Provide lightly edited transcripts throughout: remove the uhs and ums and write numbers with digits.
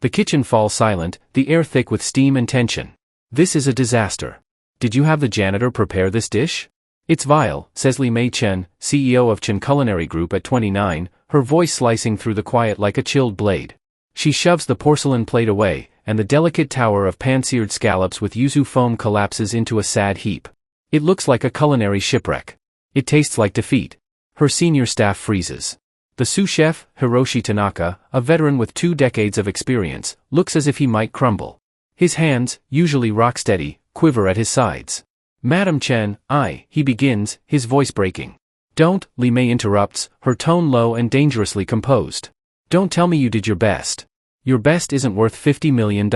The kitchen falls silent, the air thick with steam and tension. This is a disaster. Did you have the janitor prepare this dish? It's vile, says Li Mei Chen, CEO of Chen Culinary Group at 29, her voice slicing through the quiet like a chilled blade. She shoves the porcelain plate away, and the delicate tower of pan-seared scallops with yuzu foam collapses into a sad heap. It looks like a culinary shipwreck. It tastes like defeat. Her senior staff freezes. The sous chef, Hiroshi Tanaka, a veteran with 2 decades of experience, looks as if he might crumble. His hands, usually rock-steady, quiver at his sides. Madam Chen, he begins, his voice breaking. Don't, Li Mei interrupts, her tone low and dangerously composed. Don't tell me you did your best. Your best isn't worth $50 million.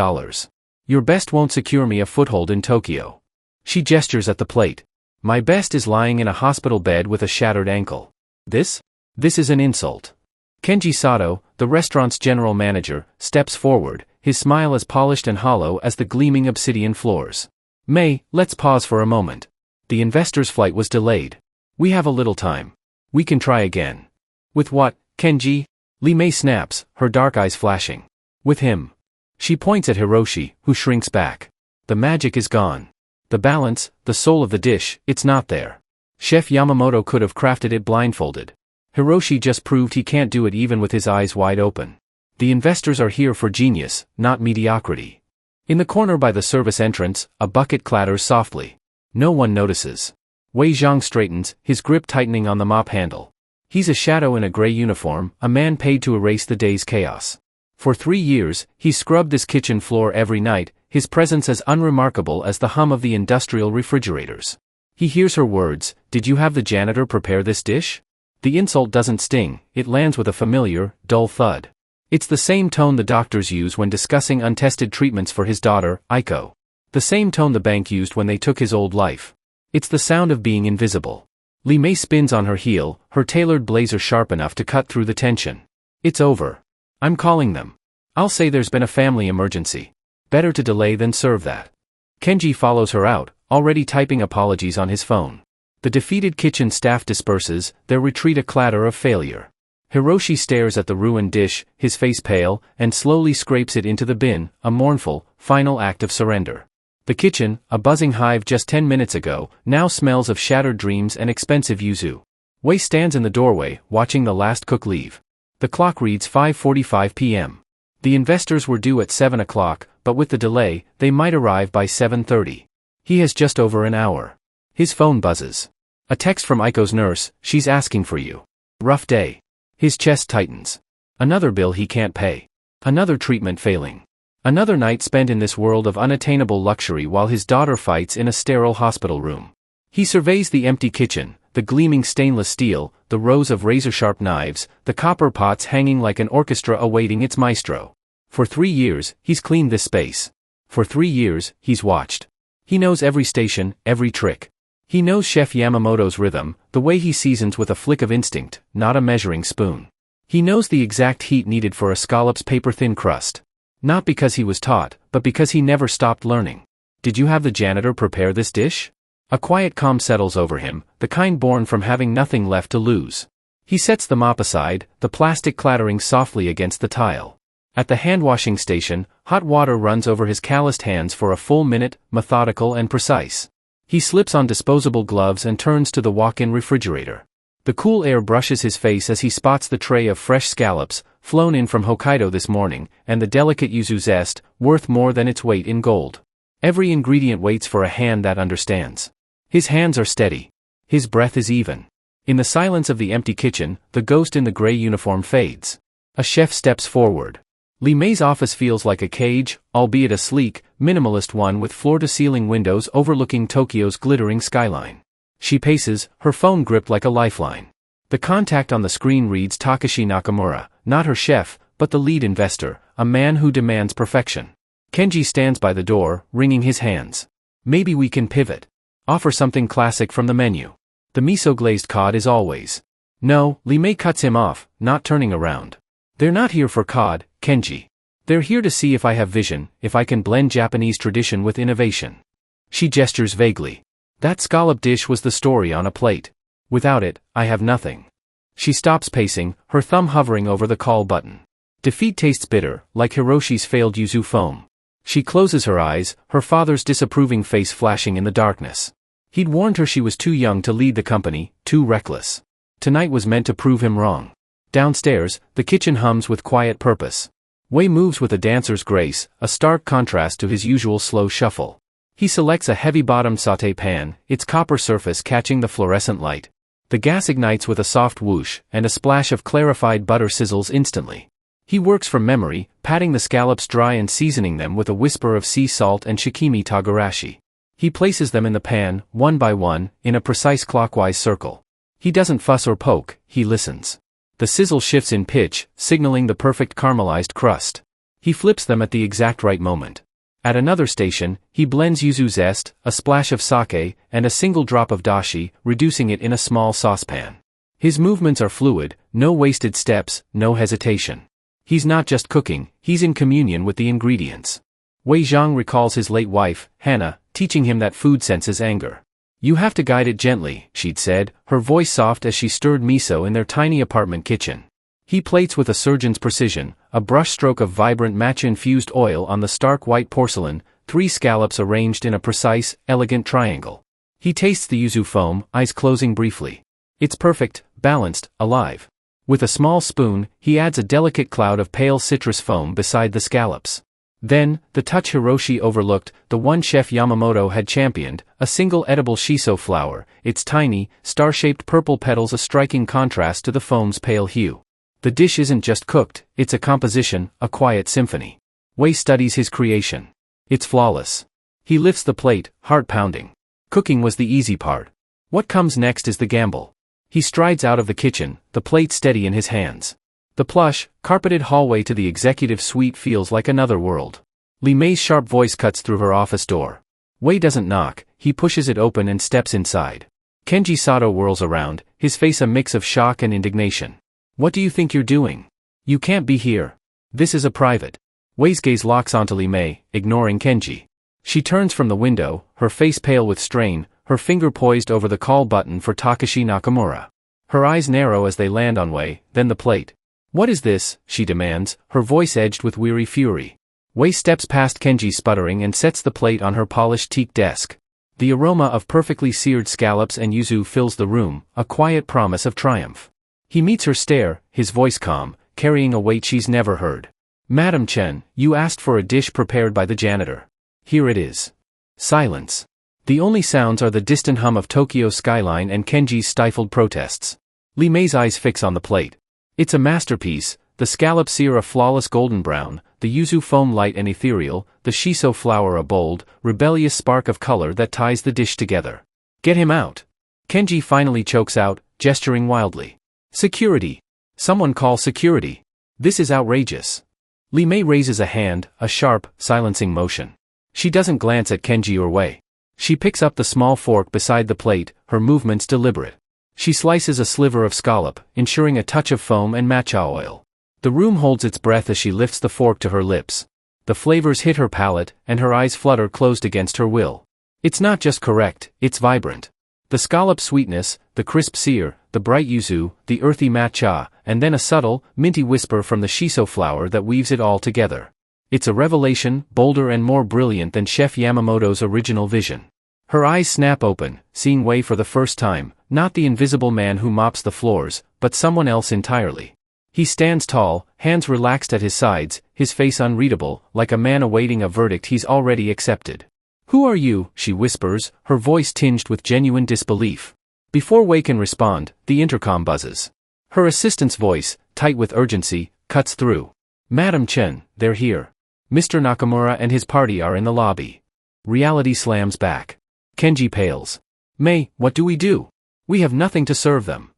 Your best won't secure me a foothold in Tokyo. She gestures at the plate. My best is lying in a hospital bed with a shattered ankle. This is an insult. Kenji Sato, the restaurant's general manager, steps forward, his smile as polished and hollow as the gleaming obsidian floors. May, let's pause for a moment. The investor's flight was delayed. We have a little time. We can try again. With what, Kenji? Li Mei snaps, her dark eyes flashing. With him. She points at Hiroshi, who shrinks back. The magic is gone. The balance, the soul of the dish, it's not there. Chef Yamamoto could have crafted it blindfolded. Hiroshi just proved he can't do it even with his eyes wide open. The investors are here for genius, not mediocrity. In the corner by the service entrance, a bucket clatters softly. No one notices. Wei Zhang straightens, his grip tightening on the mop handle. He's a shadow in a gray uniform, a man paid to erase the day's chaos. For 3 years, he's scrubbed this kitchen floor every night, his presence as unremarkable as the hum of the industrial refrigerators. He hears her words, "Did you have the janitor prepare this dish?" The insult doesn't sting, it lands with a familiar, dull thud. It's the same tone the doctors use when discussing untested treatments for his daughter, Aiko. The same tone the bank used when they took his old life. It's the sound of being invisible. Li Mei spins on her heel, her tailored blazer sharp enough to cut through the tension. It's over. I'm calling them. I'll say there's been a family emergency. Better to delay than serve that. Kenji follows her out, already typing apologies on his phone. The defeated kitchen staff disperses, their retreat a clatter of failure. Hiroshi stares at the ruined dish, his face pale, and slowly scrapes it into the bin, a mournful, final act of surrender. The kitchen, a buzzing hive just 10 minutes ago, now smells of shattered dreams and expensive yuzu. Wei stands in the doorway, watching the last cook leave. The clock reads 5:45 p.m. The investors were due at 7 o'clock, but with the delay, they might arrive by 7:30. He has just over an hour. His phone buzzes. A text from Aiko's nurse, "She's asking for you. Rough day." His chest tightens. Another bill he can't pay. Another treatment failing. Another night spent in this world of unattainable luxury while his daughter fights in a sterile hospital room. He surveys the empty kitchen, the gleaming stainless steel, the rows of razor-sharp knives, the copper pots hanging like an orchestra awaiting its maestro. For 3 years, he's cleaned this space. For 3 years, he's watched. He knows every station, every trick. He knows Chef Yamamoto's rhythm, the way he seasons with a flick of instinct, not a measuring spoon. He knows the exact heat needed for a scallop's paper-thin crust. Not because he was taught, but because he never stopped learning. Did you have the janitor prepare this dish? A quiet calm settles over him, the kind born from having nothing left to lose. He sets the mop aside, the plastic clattering softly against the tile. At the hand-washing station, hot water runs over his calloused hands for a full minute, methodical and precise. He slips on disposable gloves and turns to the walk-in refrigerator. The cool air brushes his face as he spots the tray of fresh scallops, flown in from Hokkaido this morning, and the delicate yuzu zest, worth more than its weight in gold. Every ingredient waits for a hand that understands. His hands are steady. His breath is even. In the silence of the empty kitchen, the ghost in the gray uniform fades. A chef steps forward. Li Mei's office feels like a cage, albeit a sleek, minimalist one with floor-to-ceiling windows overlooking Tokyo's glittering skyline. She paces, her phone gripped like a lifeline. The contact on the screen reads Takashi Nakamura, not her chef, but the lead investor, a man who demands perfection. Kenji stands by the door, wringing his hands. Maybe we can pivot. Offer something classic from the menu. The miso-glazed cod is always. No, Li Mei cuts him off, not turning around. They're not here for cod, Kenji. They're here to see if I have vision, if I can blend Japanese tradition with innovation. She gestures vaguely. That scallop dish was the story on a plate. Without it, I have nothing. She stops pacing, her thumb hovering over the call button. Defeat tastes bitter, like Hiroshi's failed yuzu foam. She closes her eyes, her father's disapproving face flashing in the darkness. He'd warned her she was too young to lead the company, too reckless. Tonight was meant to prove him wrong. Downstairs, the kitchen hums with quiet purpose. Wei moves with a dancer's grace, a stark contrast to his usual slow shuffle. He selects a heavy-bottomed sauté pan, its copper surface catching the fluorescent light. The gas ignites with a soft whoosh, and a splash of clarified butter sizzles instantly. He works from memory, patting the scallops dry and seasoning them with a whisper of sea salt and shikimi togarashi. He places them in the pan, one by one, in a precise clockwise circle. He doesn't fuss or poke, he listens. The sizzle shifts in pitch, signaling the perfect caramelized crust. He flips them at the exact right moment. At another station, he blends yuzu zest, a splash of sake, and a single drop of dashi, reducing it in a small saucepan. His movements are fluid, no wasted steps, no hesitation. He's not just cooking, he's in communion with the ingredients. Wei Zhang recalls his late wife, Hannah, teaching him that food senses anger. You have to guide it gently, she'd said, her voice soft as she stirred miso in their tiny apartment kitchen. He plates with a surgeon's precision, a brushstroke of vibrant matcha-infused oil on the stark white porcelain, 3 scallops arranged in a precise, elegant triangle. He tastes the yuzu foam, eyes closing briefly. It's perfect, balanced, alive. With a small spoon, he adds a delicate cloud of pale citrus foam beside the scallops. Then, the touch Hiroshi overlooked, the one Chef Yamamoto had championed, a single edible shiso flower, its tiny, star-shaped purple petals a striking contrast to the foam's pale hue. The dish isn't just cooked, it's a composition, a quiet symphony. Wei studies his creation. It's flawless. He lifts the plate, heart pounding. Cooking was the easy part. What comes next is the gamble. He strides out of the kitchen, the plate steady in his hands. The plush, carpeted hallway to the executive suite feels like another world. Li Mei's sharp voice cuts through her office door. Wei doesn't knock, he pushes it open and steps inside. Kenji Sato whirls around, his face a mix of shock and indignation. What do you think you're doing? You can't be here. This is a private. Wei's gaze locks onto Li Mei, ignoring Kenji. She turns from the window, her face pale with strain, her finger poised over the call button for Takashi Nakamura. Her eyes narrow as they land on Wei, then the plate. What is this? She demands, her voice edged with weary fury. Wei steps past Kenji's sputtering and sets the plate on her polished teak desk. The aroma of perfectly seared scallops and yuzu fills the room, a quiet promise of triumph. He meets her stare, his voice calm, carrying a weight she's never heard. Madam Chen, you asked for a dish prepared by the janitor. Here it is. Silence. The only sounds are the distant hum of Tokyo's skyline and Kenji's stifled protests. Li Mei's eyes fix on the plate. It's a masterpiece, the scallops sear a flawless golden brown, the yuzu foam light and ethereal, the shiso flower a bold, rebellious spark of color that ties the dish together. Get him out. Kenji finally chokes out, gesturing wildly. Security. Someone call security. This is outrageous. Li Mei raises a hand, a sharp, silencing motion. She doesn't glance at Kenji or Wei. She picks up the small fork beside the plate, her movements deliberate. She slices a sliver of scallop, ensuring a touch of foam and matcha oil. The room holds its breath as she lifts the fork to her lips. The flavors hit her palate, and her eyes flutter closed against her will. It's not just correct, it's vibrant. The scallop sweetness, the crisp sear, the bright yuzu, the earthy matcha, and then a subtle, minty whisper from the shiso flower that weaves it all together. It's a revelation, bolder and more brilliant than Chef Yamamoto's original vision. Her eyes snap open, seeing Wei for the first time, not the invisible man who mops the floors, but someone else entirely. He stands tall, hands relaxed at his sides, his face unreadable, like a man awaiting a verdict he's already accepted. Who are you? She whispers, her voice tinged with genuine disbelief. Before Wei can respond, the intercom buzzes. Her assistant's voice, tight with urgency, cuts through. Madam Chen, they're here. Mr. Nakamura and his party are in the lobby. Reality slams back. Kenji pales. Mei, what do we do? We have nothing to serve them.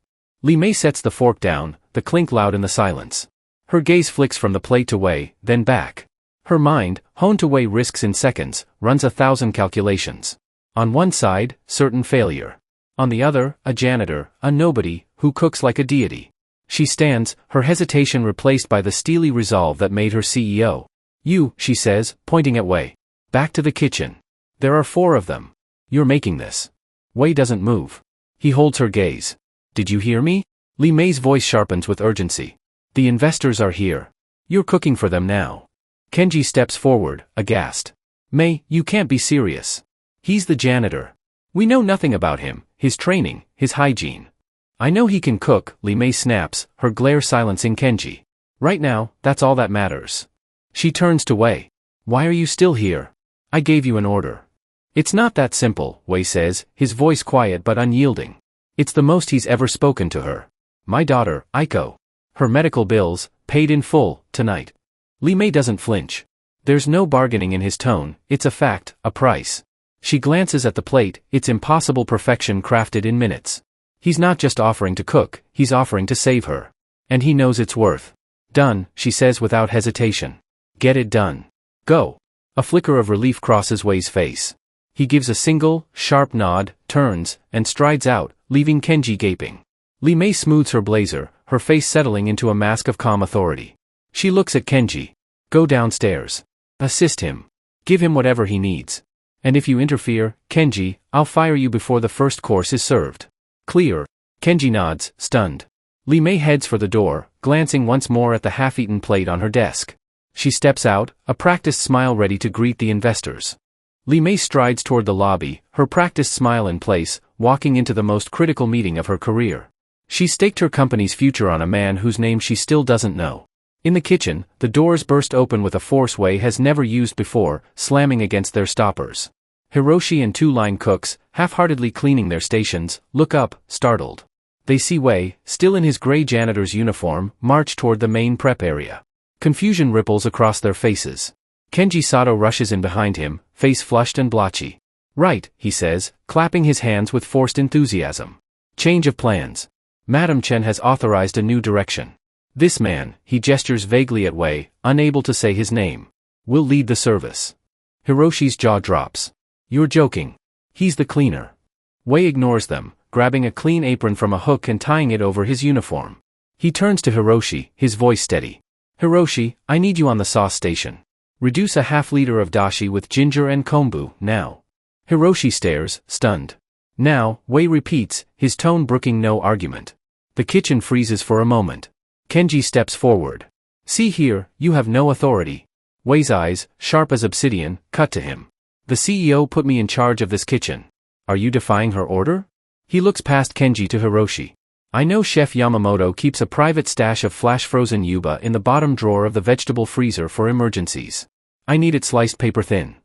Li Mei sets the fork down, the clink loud in the silence. Her gaze flicks from the plate to Wei, then back. Her mind, honed to weigh risks in seconds, runs 1,000 calculations. On one side, certain failure. On the other, a janitor, a nobody, who cooks like a deity. She stands, her hesitation replaced by the steely resolve that made her CEO. You, she says, pointing at Wei. Back to the kitchen. There are 4 of them. You're making this. Wei doesn't move. He holds her gaze. Did you hear me? Li Mei's voice sharpens with urgency. The investors are here. You're cooking for them now. Kenji steps forward, aghast. Mei, you can't be serious. He's the janitor. We know nothing about him, his training, his hygiene. I know he can cook, Li Mei snaps, her glare silencing Kenji. Right now, that's all that matters. She turns to Wei. Why are you still here? I gave you an order. It's not that simple, Wei says, his voice quiet but unyielding. It's the most he's ever spoken to her. My daughter, Aiko. Her medical bills, paid in full, tonight. Li Mei doesn't flinch. There's no bargaining in his tone, it's a fact, a price. She glances at the plate, its impossible perfection crafted in minutes. He's not just offering to cook, he's offering to save her. And he knows it's worth. Done, she says without hesitation. Get it done. Go. A flicker of relief crosses Wei's face. He gives a single, sharp nod, turns, and strides out, leaving Kenji gaping. Li Mei smooths her blazer, her face settling into a mask of calm authority. She looks at Kenji. Go downstairs. Assist him. Give him whatever he needs. And if you interfere, Kenji, I'll fire you before the first course is served. Clear. Kenji nods, stunned. Li Mei heads for the door, glancing once more at the half-eaten plate on her desk. She steps out, a practiced smile ready to greet the investors. Li Mei strides toward the lobby, her practiced smile in place, walking into the most critical meeting of her career. She staked her company's future on a man whose name she still doesn't know. In the kitchen, the doors burst open with a force Wei has never used before, slamming against their stoppers. Hiroshi and two line cooks, half-heartedly cleaning their stations, look up, startled. They see Wei, still in his gray janitor's uniform, march toward the main prep area. Confusion ripples across their faces. Kenji Sato rushes in behind him, face flushed and blotchy. Right, he says, clapping his hands with forced enthusiasm. Change of plans. Madam Chen has authorized a new direction. This man, he gestures vaguely at Wei, unable to say his name, will lead the service. Hiroshi's jaw drops. You're joking. He's the cleaner. Wei ignores them, grabbing a clean apron from a hook and tying it over his uniform. He turns to Hiroshi, his voice steady. Hiroshi, I need you on the sauce station. Reduce a half-liter of dashi with ginger and kombu, now. Hiroshi stares, stunned. Now, Wei repeats, his tone brooking no argument. The kitchen freezes for a moment. Kenji steps forward. See here, you have no authority. Wei's eyes, sharp as obsidian, cut to him. The CEO put me in charge of this kitchen. Are you defying her order? He looks past Kenji to Hiroshi. I know Chef Yamamoto keeps a private stash of flash-frozen yuba in the bottom drawer of the vegetable freezer for emergencies. I need it sliced paper thin.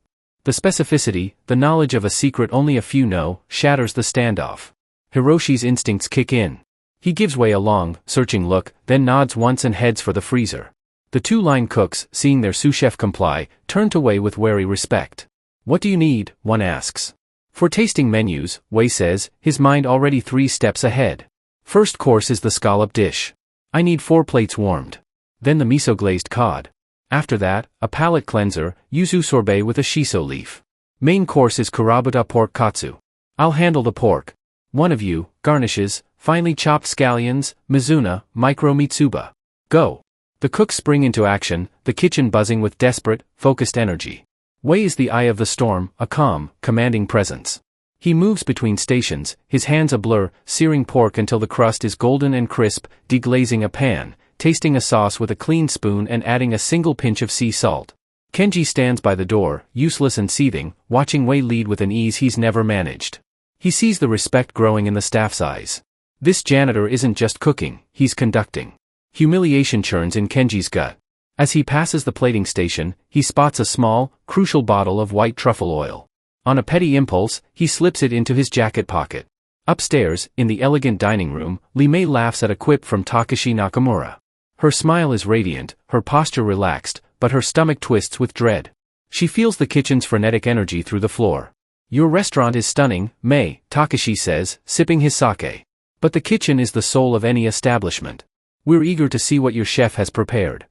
The specificity, the knowledge of a secret only a few know, shatters the standoff. Hiroshi's instincts kick in. He gives Wei a long, searching look, then nods once and heads for the freezer. The two line cooks, seeing their sous chef comply, turn to Wei with wary respect. What do you need? One asks. For tasting menus, Wei says, his mind already 3 steps ahead. First course is the scallop dish. I need 4 plates warmed. Then the miso glazed cod. After that, a palate cleanser, yuzu sorbet with a shiso leaf. Main course is kurabuta pork katsu. I'll handle the pork. One of you, garnishes, finely chopped scallions, mizuna, micro mitsuba. Go. The cooks spring into action, the kitchen buzzing with desperate, focused energy. Wei is the eye of the storm, a calm, commanding presence. He moves between stations, his hands a blur, searing pork until the crust is golden and crisp, deglazing a pan, tasting a sauce with a clean spoon and adding a single pinch of sea salt. Kenji stands by the door, useless and seething, watching Wei lead with an ease he's never managed. He sees the respect growing in the staff's eyes. This janitor isn't just cooking, he's conducting. Humiliation churns in Kenji's gut. As he passes the plating station, he spots a small, crucial bottle of white truffle oil. On a petty impulse, he slips it into his jacket pocket. Upstairs, in the elegant dining room, Li Mei laughs at a quip from Takashi Nakamura. Her smile is radiant, her posture relaxed, but her stomach twists with dread. She feels the kitchen's frenetic energy through the floor. Your restaurant is stunning, Mei, Takashi says, sipping his sake. But the kitchen is the soul of any establishment. We're eager to see what your chef has prepared.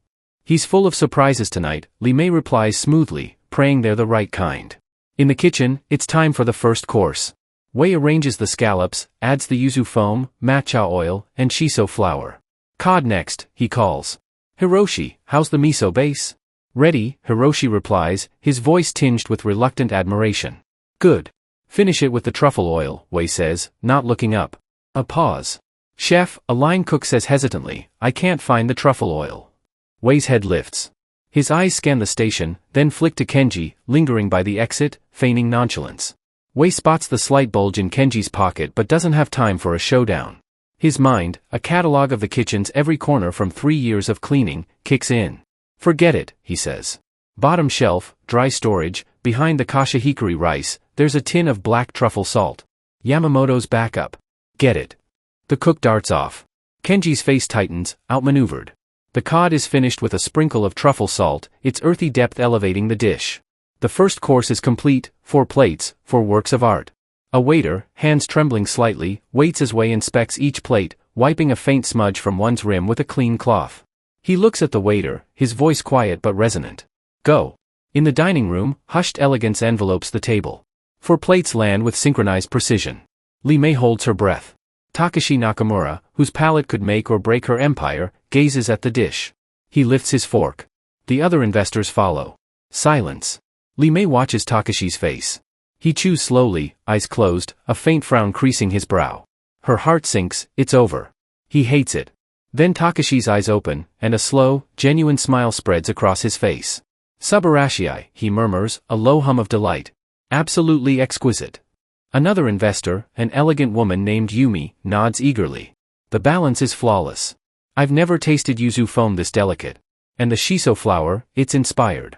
He's full of surprises tonight, Li Mei replies smoothly, praying they're the right kind. In the kitchen, it's time for the first course. Wei arranges the scallops, adds the yuzu foam, matcha oil, and shiso flour. Cod next, he calls. Hiroshi, how's the miso base? Ready, Hiroshi replies, his voice tinged with reluctant admiration. Good. Finish it with the truffle oil, Wei says, not looking up. A pause. Chef, a line cook says hesitantly, I can't find the truffle oil. Wei's head lifts. His eyes scan the station, then flick to Kenji, lingering by the exit, feigning nonchalance. Wei spots the slight bulge in Kenji's pocket but doesn't have time for a showdown. His mind, a catalog of the kitchen's every corner from 3 years of cleaning, kicks in. Forget it, he says. Bottom shelf, dry storage, behind the kashihikari rice, there's a tin of black truffle salt. Yamamoto's backup. Get it. The cook darts off. Kenji's face tightens, outmaneuvered. The cod is finished with a sprinkle of truffle salt, its earthy depth elevating the dish. The first course is complete, 4 plates, 4 works of art. A waiter, hands trembling slightly, waits as Wei inspects each plate, wiping a faint smudge from one's rim with a clean cloth. He looks at the waiter, his voice quiet but resonant. Go. In the dining room, hushed elegance envelopes the table. 4 plates land with synchronized precision. Li Mei holds her breath. Takashi Nakamura, whose palate could make or break her empire, gazes at the dish. He lifts his fork. The other investors follow. Silence. Li Mei watches Takashi's face. He chews slowly, eyes closed, a faint frown creasing his brow. Her heart sinks, it's over. He hates it. Then Takashi's eyes open, and a slow, genuine smile spreads across his face. Subarashii, he murmurs, a low hum of delight. Absolutely exquisite. Another investor, an elegant woman named Yumi, nods eagerly. The balance is flawless. I've never tasted yuzu foam this delicate. And the shiso flour, it's inspired.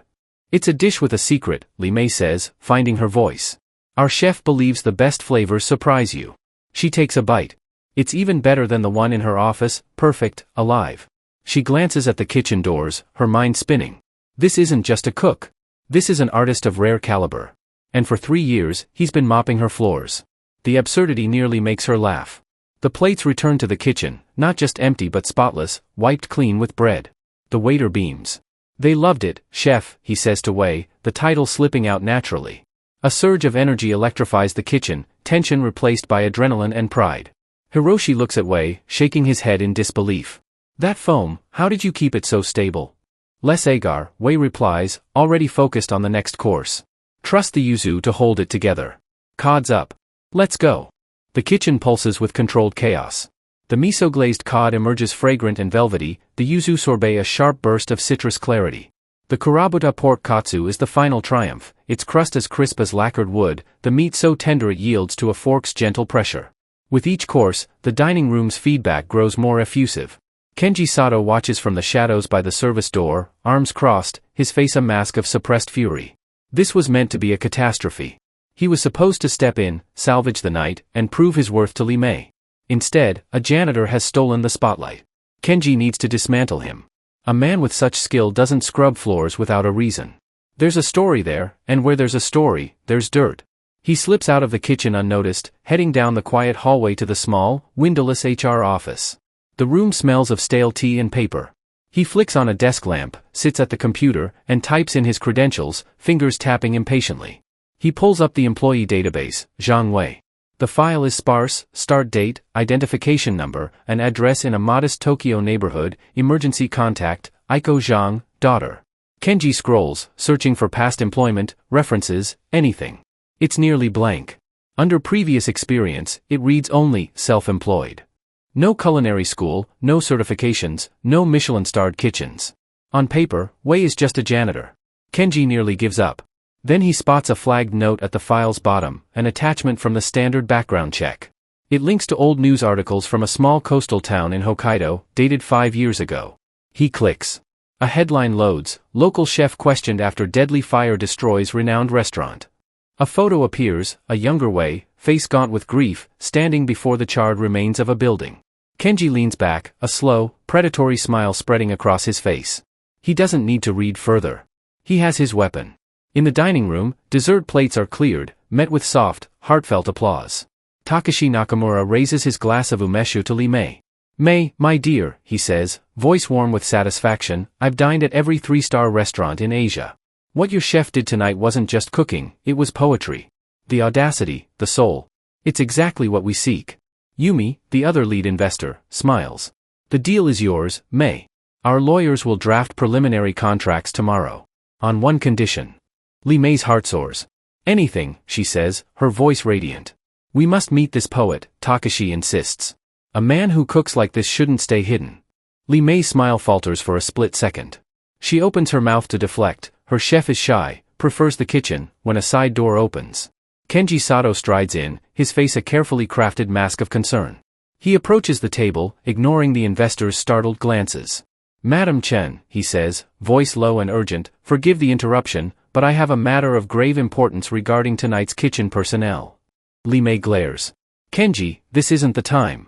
It's a dish with a secret, Li Mei says, finding her voice. Our chef believes the best flavors surprise you. She takes a bite. It's even better than the one in her office, perfect, alive. She glances at the kitchen doors, her mind spinning. This isn't just a cook. This is an artist of rare caliber. And for 3 years, he's been mopping her floors. The absurdity nearly makes her laugh. The plates return to the kitchen, not just empty but spotless, wiped clean with bread. The waiter beams. They loved it, chef, he says to Wei, the title slipping out naturally. A surge of energy electrifies the kitchen, tension replaced by adrenaline and pride. Hiroshi looks at Wei, shaking his head in disbelief. That foam, how did you keep it so stable? Less agar, Wei replies, already focused on the next course. Trust the yuzu to hold it together. Cod's up. Let's go. The kitchen pulses with controlled chaos. The miso-glazed cod emerges fragrant and velvety, the yuzu sorbet a sharp burst of citrus clarity. The kurabuta pork katsu is the final triumph, its crust as crisp as lacquered wood, the meat so tender it yields to a fork's gentle pressure. With each course, the dining room's feedback grows more effusive. Kenji Sato watches from the shadows by the service door, arms crossed, his face a mask of suppressed fury. This was meant to be a catastrophe. He was supposed to step in, salvage the night, and prove his worth to Li Mei. Instead, a janitor has stolen the spotlight. Kenji needs to dismantle him. A man with such skill doesn't scrub floors without a reason. There's a story there, and where there's a story, there's dirt. He slips out of the kitchen unnoticed, heading down the quiet hallway to the small, windowless HR office. The room smells of stale tea and paper. He flicks on a desk lamp, sits at the computer, and types in his credentials, fingers tapping impatiently. He pulls up the employee database, Zhang Wei. The file is sparse, start date, identification number, an address in a modest Tokyo neighborhood, emergency contact, Aiko Zhang, daughter. Kenji scrolls, searching for past employment, references, anything. It's nearly blank. Under previous experience, it reads only, self-employed. No culinary school, no certifications, no Michelin-starred kitchens. On paper, Wei is just a janitor. Kenji nearly gives up. Then he spots a flagged note at the file's bottom, an attachment from the standard background check. It links to old news articles from a small coastal town in Hokkaido, dated 5 years ago. He clicks. A headline loads, local chef questioned after deadly fire destroys renowned restaurant. A photo appears, a younger Wei, face gaunt with grief, standing before the charred remains of a building. Kenji leans back, a slow, predatory smile spreading across his face. He doesn't need to read further. He has his weapon. In the dining room, dessert plates are cleared, met with soft, heartfelt applause. Takashi Nakamura raises his glass of umeshu to Li Mei. Mei, my dear, he says, voice warm with satisfaction, I've dined at every 3-star restaurant in Asia. What your chef did tonight wasn't just cooking, it was poetry. The audacity, the soul. It's exactly what we seek. Yumi, the other lead investor, smiles. The deal is yours, Mei. Our lawyers will draft preliminary contracts tomorrow. On one condition. Li Mei's heart soars. Anything, she says, her voice radiant. We must meet this poet, Takashi insists. A man who cooks like this shouldn't stay hidden. Li Mei's smile falters for a split second. She opens her mouth to deflect. Her chef is shy, prefers the kitchen, when a side door opens. Kenji Sato strides in, his face a carefully crafted mask of concern. He approaches the table, ignoring the investors' startled glances. "Madam Chen," he says, voice low and urgent, "forgive the interruption, but I have a matter of grave importance regarding tonight's kitchen personnel." Li Mei glares. "Kenji, this isn't the time."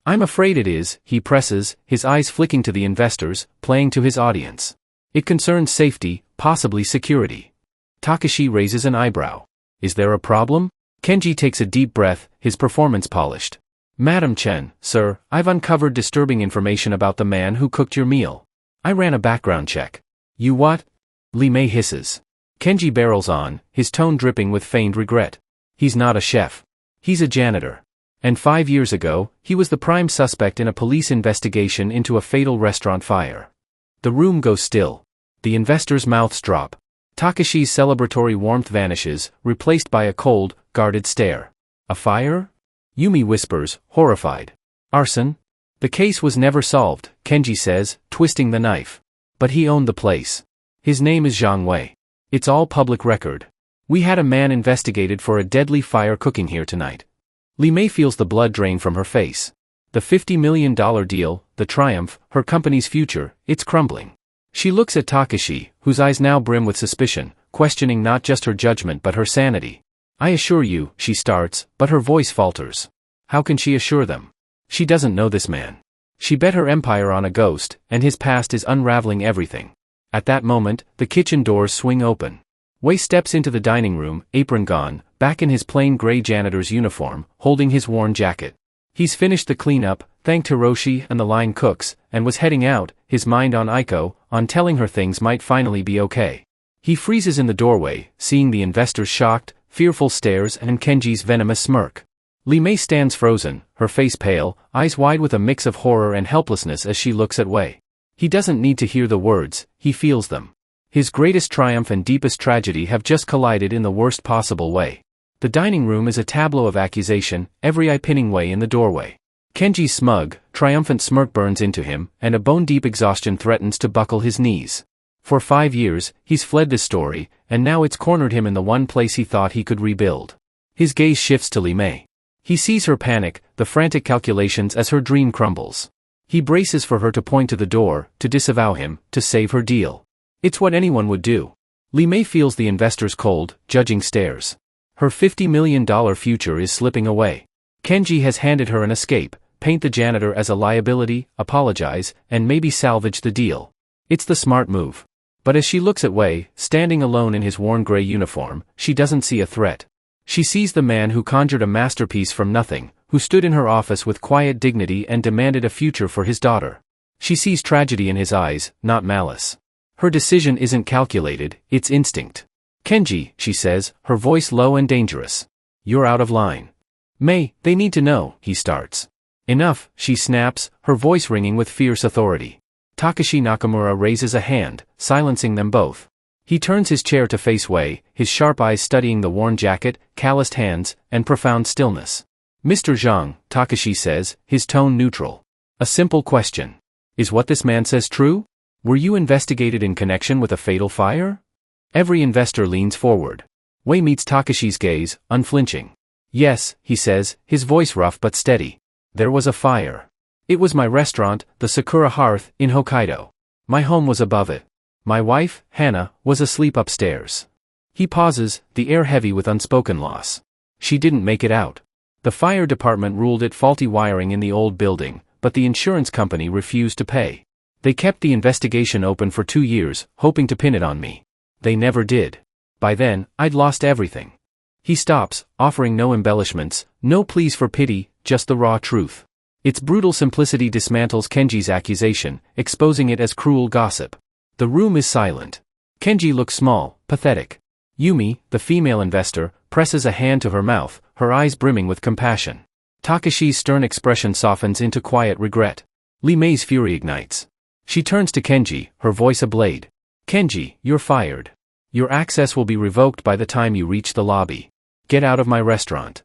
"I'm afraid it is," he presses, his eyes flicking to the investors, playing to his audience. "It concerns safety, possibly security." Takashi raises an eyebrow. "Is there a problem?" Kenji takes a deep breath, his performance polished. "Madam Chen, sir, I've uncovered disturbing information about the man who cooked your meal. I ran a background check." "You what?" Li Mei hisses. Kenji barrels on, his tone dripping with feigned regret. "He's not a chef. He's a janitor. And 5 years ago, he was the prime suspect in a police investigation into a fatal restaurant fire." The room goes still. The investors' mouths drop. Takashi's celebratory warmth vanishes, replaced by a cold, guarded stare. "A fire?" Yumi whispers, horrified. "Arson?" "The case was never solved," Kenji says, twisting the knife. "But he owned the place. His name is Zhang Wei. It's all public record. We had a man investigated for a deadly fire cooking here tonight." Li Mei feels the blood drain from her face. The $50 million deal, the triumph, her company's future, it's crumbling. She looks at Takashi, whose eyes now brim with suspicion, questioning not just her judgment but her sanity. "I assure you," she starts, but her voice falters. How can she assure them? She doesn't know this man. She bet her empire on a ghost, and his past is unraveling everything. At that moment, the kitchen doors swing open. Wei steps into the dining room, apron gone, back in his plain gray janitor's uniform, holding his worn jacket. He's finished the cleanup, thanked Hiroshi and the line cooks, and was heading out, his mind on Aiko, on telling her things might finally be okay. He freezes in the doorway, seeing the investors' shocked, fearful stares and Kenji's venomous smirk. Li Mei stands frozen, her face pale, eyes wide with a mix of horror and helplessness as she looks at Wei. He doesn't need to hear the words, he feels them. His greatest triumph and deepest tragedy have just collided in the worst possible way. The dining room is a tableau of accusation, every eye pinning Wei in the doorway. Kenji's smug, triumphant smirk burns into him, and a bone-deep exhaustion threatens to buckle his knees. For 5 years, he's fled this story, and now it's cornered him in the one place he thought he could rebuild. His gaze shifts to Li Mei. He sees her panic, the frantic calculations as her dream crumbles. He braces for her to point to the door, to disavow him, to save her deal. It's what anyone would do. Li Mei feels the investor's cold, judging stares. Her $50 million future is slipping away. Kenji has handed her an escape, paint the janitor as a liability, apologize, and maybe salvage the deal. It's the smart move. But as she looks at Wei, standing alone in his worn gray uniform, she doesn't see a threat. She sees the man who conjured a masterpiece from nothing, who stood in her office with quiet dignity and demanded a future for his daughter. She sees tragedy in his eyes, not malice. Her decision isn't calculated, it's instinct. "Kenji," she says, her voice low and dangerous. "You're out of line." "Mei, they need to know," he starts. "Enough," she snaps, her voice ringing with fierce authority. Takashi Nakamura raises a hand, silencing them both. He turns his chair to face Wei, his sharp eyes studying the worn jacket, calloused hands, and profound stillness. "Mr. Zhang," Takashi says, his tone neutral. "A simple question. Is what this man says true? Were you investigated in connection with a fatal fire?" Every investor leans forward. Wei meets Takashi's gaze, unflinching. "Yes," he says, his voice rough but steady. "There was a fire. It was my restaurant, the Sakura Hearth, in Hokkaido. My home was above it. My wife, Hannah, was asleep upstairs." He pauses, the air heavy with unspoken loss. "She didn't make it out. The fire department ruled it faulty wiring in the old building, but the insurance company refused to pay. They kept the investigation open for 2 years, hoping to pin it on me. They never did. By then, I'd lost everything." He stops, offering no embellishments, no pleas for pity, just the raw truth. Its brutal simplicity dismantles Kenji's accusation, exposing it as cruel gossip. The room is silent. Kenji looks small, pathetic. Yumi, the female investor, presses a hand to her mouth, her eyes brimming with compassion. Takashi's stern expression softens into quiet regret. Li Mei's fury ignites. She turns to Kenji, her voice ablade. "Kenji, you're fired. Your access will be revoked by the time you reach the lobby. Get out of my restaurant."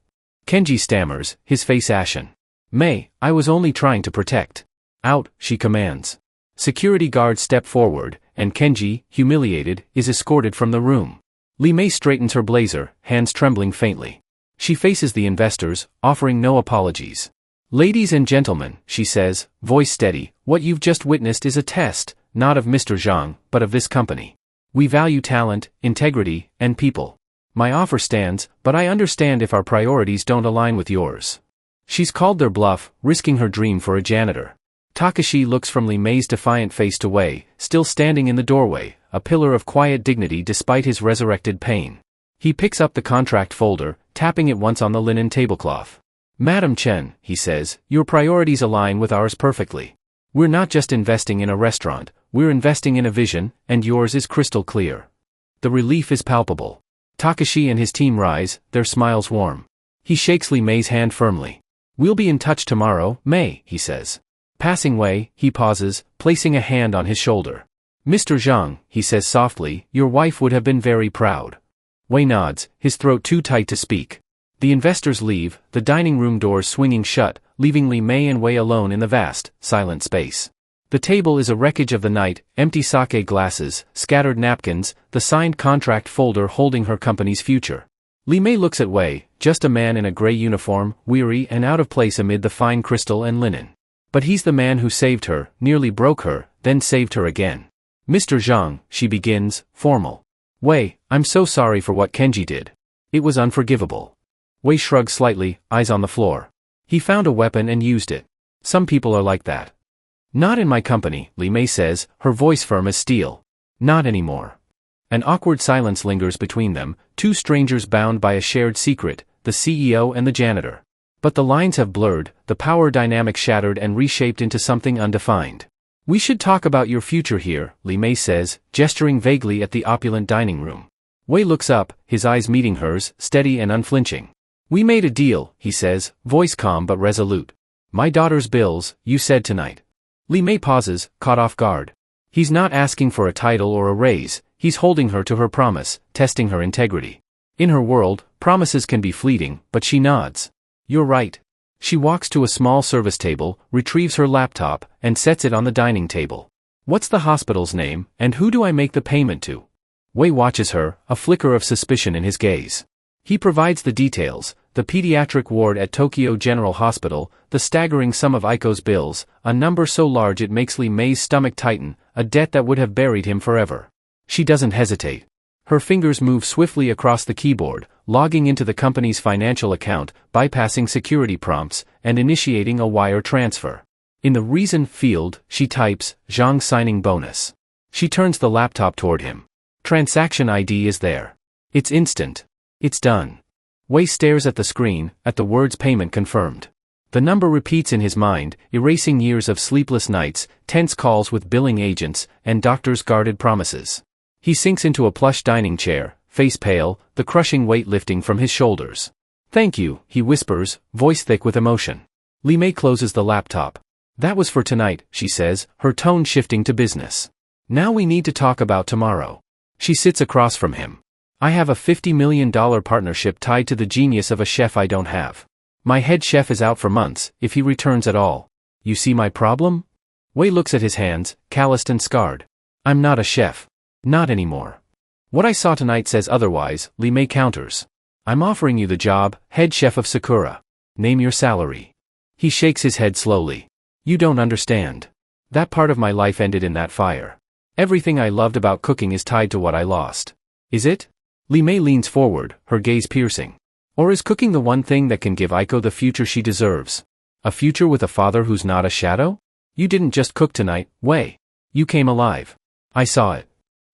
Kenji stammers, his face ashen. "Mei, I was only trying to protect." Out, she commands. Security guards step forward, and Kenji, humiliated, is escorted from the room. Li Mei straightens her blazer, hands trembling faintly. She faces the investors, offering no apologies. Ladies and gentlemen, she says, voice steady, what you've just witnessed is a test, not of Mr. Zhang, but of this company. We value talent, integrity, and people. My offer stands, but I understand if our priorities don't align with yours. She's called their bluff, risking her dream for a janitor. Takashi looks from Li Mei's defiant face to Wei, still standing in the doorway, a pillar of quiet dignity despite his resurrected pain. He picks up the contract folder, tapping it once on the linen tablecloth. Madam Chen, he says, your priorities align with ours perfectly. We're not just investing in a restaurant, we're investing in a vision, and yours is crystal clear. The relief is palpable. Takashi and his team rise, their smiles warm. He shakes Li Mei's hand firmly. We'll be in touch tomorrow, Mei, he says. Passing Wei, he pauses, placing a hand on his shoulder. Mr. Zhang, he says softly, your wife would have been very proud. Wei nods, his throat too tight to speak. The investors leave, the dining room doors swinging shut, leaving Li Mei and Wei alone in the vast, silent space. The table is a wreckage of the night, empty sake glasses, scattered napkins, the signed contract folder holding her company's future. Li Mei looks at Wei, just a man in a gray uniform, weary and out of place amid the fine crystal and linen. But he's the man who saved her, nearly broke her, then saved her again. Mr. Zhang, she begins, formal. Wei, I'm so sorry for what Kenji did. It was unforgivable. Wei shrugs slightly, eyes on the floor. He found a weapon and used it. Some people are like that. Not in my company, Li Mei says, her voice firm as steel. Not anymore. An awkward silence lingers between them, two strangers bound by a shared secret, the CEO and the janitor. But the lines have blurred, the power dynamic shattered and reshaped into something undefined. We should talk about your future here, Li Mei says, gesturing vaguely at the opulent dining room. Wei looks up, his eyes meeting hers, steady and unflinching. We made a deal, he says, voice calm but resolute. My daughter's bills, you said tonight. Li Mei pauses, caught off guard. He's not asking for a title or a raise, he's holding her to her promise, testing her integrity. In her world, promises can be fleeting, but she nods. You're right. She walks to a small service table, retrieves her laptop, and sets it on the dining table. What's the hospital's name, and who do I make the payment to? Wei watches her, a flicker of suspicion in his gaze. He provides the details, the pediatric ward at Tokyo General Hospital, the staggering sum of Aiko's bills, a number so large it makes Li Mei's stomach tighten, a debt that would have buried him forever. She doesn't hesitate. Her fingers move swiftly across the keyboard, logging into the company's financial account, bypassing security prompts, and initiating a wire transfer. In the reason field, she types, Zhang signing bonus. She turns the laptop toward him. Transaction ID is there. It's instant. It's done. Wei stares at the screen, at the words payment confirmed. The number repeats in his mind, erasing years of sleepless nights, tense calls with billing agents, and doctors' guarded promises. He sinks into a plush dining chair, face pale, the crushing weight lifting from his shoulders. Thank you, he whispers, voice thick with emotion. Li Mei closes the laptop. That was for tonight, she says, her tone shifting to business. Now we need to talk about tomorrow. She sits across from him. I have a $50 million partnership tied to the genius of a chef I don't have. My head chef is out for months, if he returns at all. You see my problem? Wei looks at his hands, calloused and scarred. I'm not a chef. Not anymore. What I saw tonight says otherwise, Li Mei counters. I'm offering you the job, head chef of Sakura. Name your salary. He shakes his head slowly. You don't understand. That part of my life ended in that fire. Everything I loved about cooking is tied to what I lost. Is it? Li Mei leans forward, her gaze piercing. Or is cooking the one thing that can give Aiko the future she deserves? A future with a father who's not a shadow? You didn't just cook tonight, Wei. You came alive. I saw it.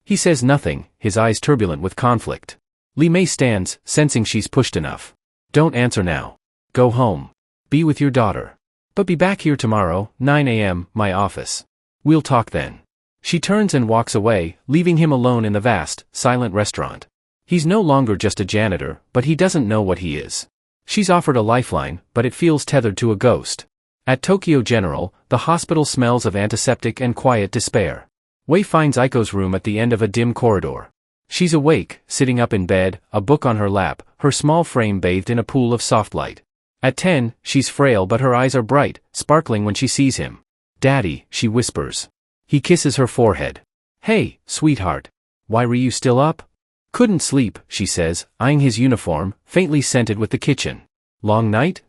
He says nothing, his eyes turbulent with conflict. Li Mei stands, sensing she's pushed enough. Don't answer now. Go home. Be with your daughter. But be back here tomorrow, 9 a.m., my office. We'll talk then. She turns and walks away, leaving him alone in the vast, silent restaurant. He's no longer just a janitor, but he doesn't know what he is. She's offered a lifeline, but it feels tethered to a ghost. At Tokyo General, the hospital smells of antiseptic and quiet despair. Wei finds Aiko's room at the end of a dim corridor. She's awake, sitting up in bed, a book on her lap, her small frame bathed in a pool of soft light. At 10, she's frail but her eyes are bright, sparkling when she sees him. Daddy, she whispers. He kisses her forehead. Hey, sweetheart. Why were you still up? Couldn't sleep, she says, eyeing his uniform, faintly scented with the kitchen. Long night?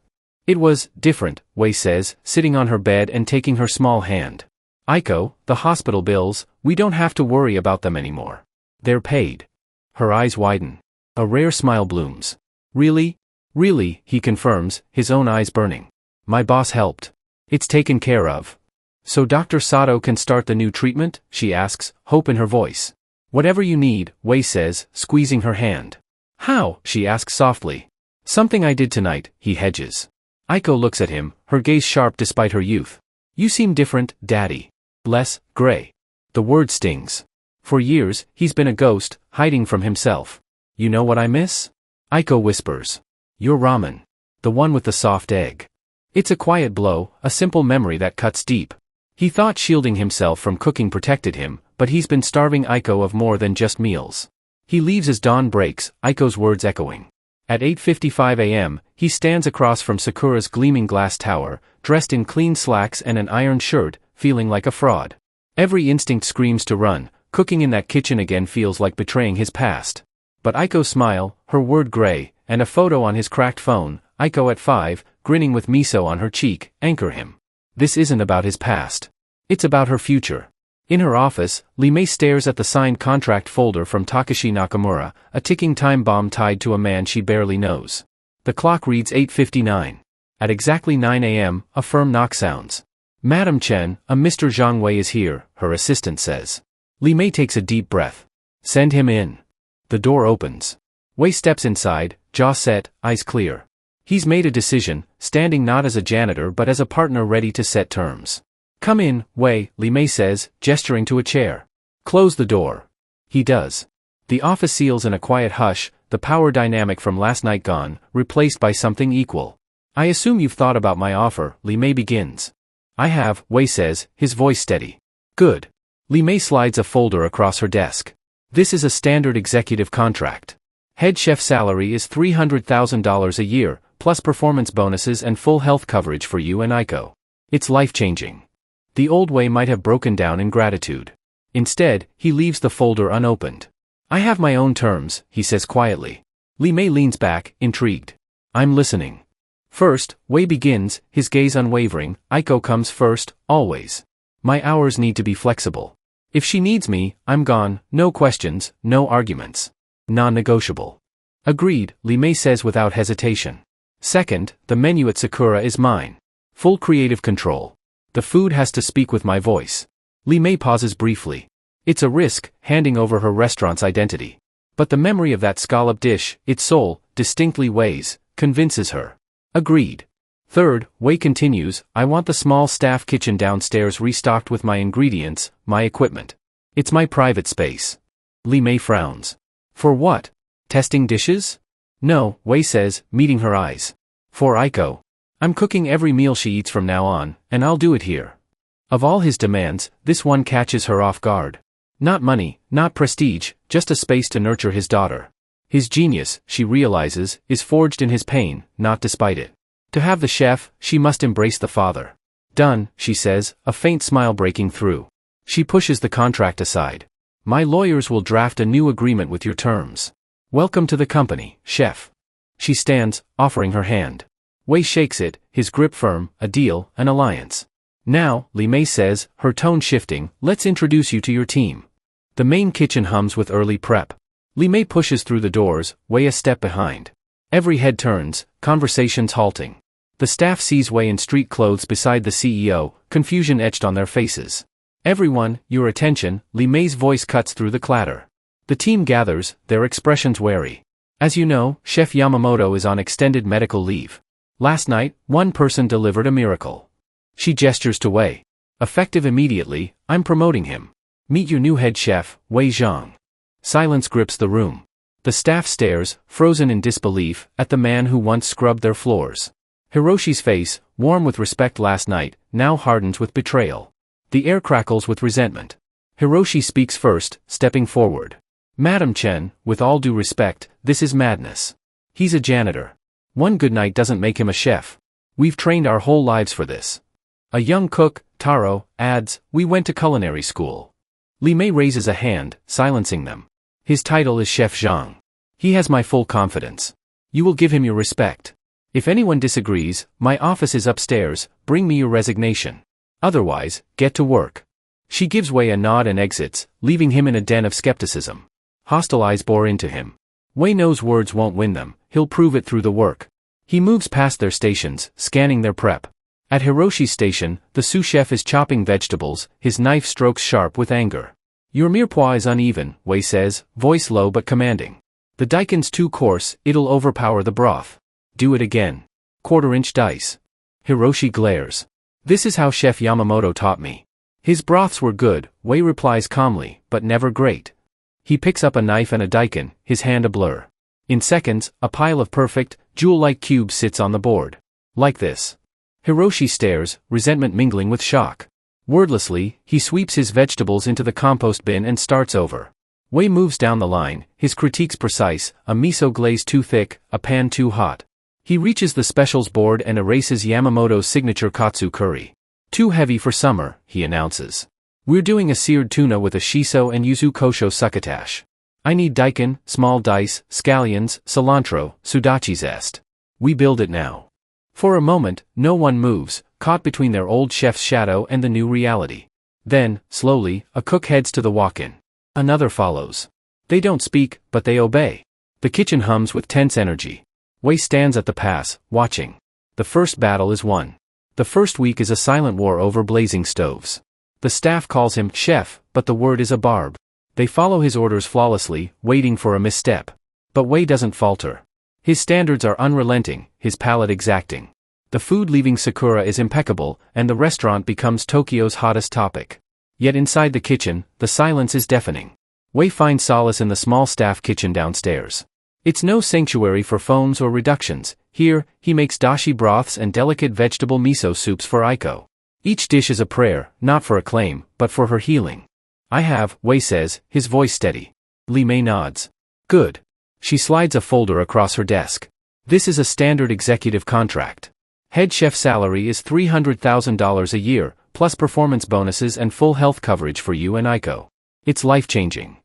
It was different, Wei says, sitting on her bed and taking her small hand. Aiko, the hospital bills, we don't have to worry about them anymore. They're paid. Her eyes widen. A rare smile blooms. Really? Really, he confirms, his own eyes burning. My boss helped. It's taken care of. So Dr. Sato can start the new treatment? She asks, hope in her voice. Whatever you need, Wei says, squeezing her hand. How? She asks softly. Something I did tonight, he hedges. Aiko looks at him, her gaze sharp despite her youth. You seem different, Daddy. Less gray. The word stings. For years, he's been a ghost, hiding from himself. You know what I miss? Aiko whispers. Your ramen. The one with the soft egg. It's a quiet blow, a simple memory that cuts deep. He thought shielding himself from cooking protected him, but he's been starving Aiko of more than just meals. He leaves as dawn breaks, Aiko's words echoing. At 8:55 a.m., he stands across from Sakura's gleaming glass tower, dressed in clean slacks and an ironed shirt, feeling like a fraud. Every instinct screams to run, cooking in that kitchen again feels like betraying his past. But Aiko's smile, her word gray, and a photo on his cracked phone, Aiko at 5, grinning with miso on her cheek, anchor him. This isn't about his past. It's about her future. In her office, Lee stares at the signed contract folder from Takashi Nakamura, a ticking time bomb tied to a man she barely knows. The clock reads 8:59. At exactly 9 a.m., a firm knock sounds. Madam Chen, a Mr. Zhang Wei is here, her assistant says. Lee takes a deep breath. Send him in. The door opens. Wei steps inside, jaw set, eyes clear. He's made a decision, standing not as a janitor but as a partner ready to set terms. Come in, Wei, Lee says, gesturing to a chair. Close the door. He does. The office seals in a quiet hush, the power dynamic from last night gone, replaced by something equal. I assume you've thought about my offer, Lee begins. I have, Wei says, his voice steady. Good. Lee slides a folder across her desk. This is a standard executive contract. Head chef salary is $300,000 a year, plus performance bonuses and full health coverage for you and Aiko. It's life-changing. The old Wei might have broken down in gratitude. Instead, he leaves the folder unopened. I have my own terms, he says quietly. Lee leans back, intrigued. I'm listening. First, Wei begins, his gaze unwavering. Aiko comes first, always. My hours need to be flexible. If she needs me, I'm gone, no questions, no arguments. Non-negotiable. Agreed, Lee says without hesitation. Second, the menu at Sakura is mine. Full creative control. The food has to speak with my voice. Lee pauses briefly. It's a risk, handing over her restaurant's identity. But the memory of that scallop dish, its soul, distinctly weighs, convinces her. Agreed. Third, Wei continues, I want the small staff kitchen downstairs restocked with my ingredients, my equipment. It's my private space. Lee frowns. For what? Testing dishes? No, Wei says, meeting her eyes. For Aiko. I'm cooking every meal she eats from now on, and I'll do it here. Of all his demands, this one catches her off guard. Not money, not prestige, just a space to nurture his daughter. His genius, she realizes, is forged in his pain, not despite it. To have the chef, she must embrace the father. Done, she says, a faint smile breaking through. She pushes the contract aside. My lawyers will draft a new agreement with your terms. Welcome to the company, chef. She stands, offering her hand. Wei shakes it, his grip firm, a deal, an alliance. Now, Lee says, her tone shifting, let's introduce you to your team. The main kitchen hums with early prep. Lee pushes through the doors, Wei a step behind. Every head turns, conversations halting. The staff sees Wei in street clothes beside the CEO, confusion etched on their faces. Everyone, your attention, Lee voice cuts through the clatter. The team gathers, their expressions wary. As you know, Chef Yamamoto is on extended medical leave. Last night, one person delivered a miracle. She gestures to Wei. Effective immediately, I'm promoting him. Meet your new head chef, Wei Zhang. Silence grips the room. The staff stares, frozen in disbelief, at the man who once scrubbed their floors. Hiroshi's face, warm with respect last night, now hardens with betrayal. The air crackles with resentment. Hiroshi speaks first, stepping forward. Madam Chen, with all due respect, this is madness. He's a janitor. One good night doesn't make him a chef. We've trained our whole lives for this. A young cook, Taro adds, "We went to culinary school." Li Mei raises a hand, silencing them. "His title is Chef Zhang. He has my full confidence. You will give him your respect. If anyone disagrees, my office is upstairs, bring me your resignation. Otherwise, get to work." She gives Wei a nod and exits, leaving him in a den of skepticism. Hostile eyes bore into him. Wei knows words won't win them, he'll prove it through the work. He moves past their stations, scanning their prep. At Hiroshi's station, the sous chef is chopping vegetables, his knife strokes sharp with anger. "Your mirepoix is uneven," Wei says, voice low but commanding. "The daikin's too coarse, it'll overpower the broth. Do it again. Quarter-inch dice." Hiroshi glares. "This is how Chef Yamamoto taught me. His broths were good," Wei replies calmly, "but never great." He picks up a knife and a daikin, his hand a blur. In seconds, a pile of perfect, jewel-like cubes sits on the board. "Like this." Hiroshi stares, resentment mingling with shock. Wordlessly, he sweeps his vegetables into the compost bin and starts over. Wei moves down the line, his critiques precise: a miso glaze too thick, a pan too hot. He reaches the specials board and erases Yamamoto's signature katsu curry. "Too heavy for summer," he announces. "We're doing a seared tuna with a shiso and yuzu kosho succotash. I need daikin, small dice, scallions, cilantro, sudachi zest. We build it now." For a moment, no one moves, caught between their old chef's shadow and the new reality. Then, slowly, a cook heads to the walk-in. Another follows. They don't speak, but they obey. The kitchen hums with tense energy. Wei stands at the pass, watching. The first battle is won. The first week is a silent war over blazing stoves. The staff calls him chef, but the word is a barb. They follow his orders flawlessly, waiting for a misstep. But Wei doesn't falter. His standards are unrelenting, his palate exacting. The food leaving Sakura is impeccable, and the restaurant becomes Tokyo's hottest topic. Yet inside the kitchen, the silence is deafening. Wei finds solace in the small staff kitchen downstairs. It's no sanctuary for foams or reductions. Here, he makes dashi broths and delicate vegetable miso soups for Aiko. Each dish is a prayer, not for acclaim, but for her healing. "I have," Wei says, his voice steady. Li Mei nods. "Good." She slides a folder across her desk. "This is a standard executive contract. Head chef salary is $300,000 a year, plus performance bonuses and full health coverage for you and Aiko. It's life-changing."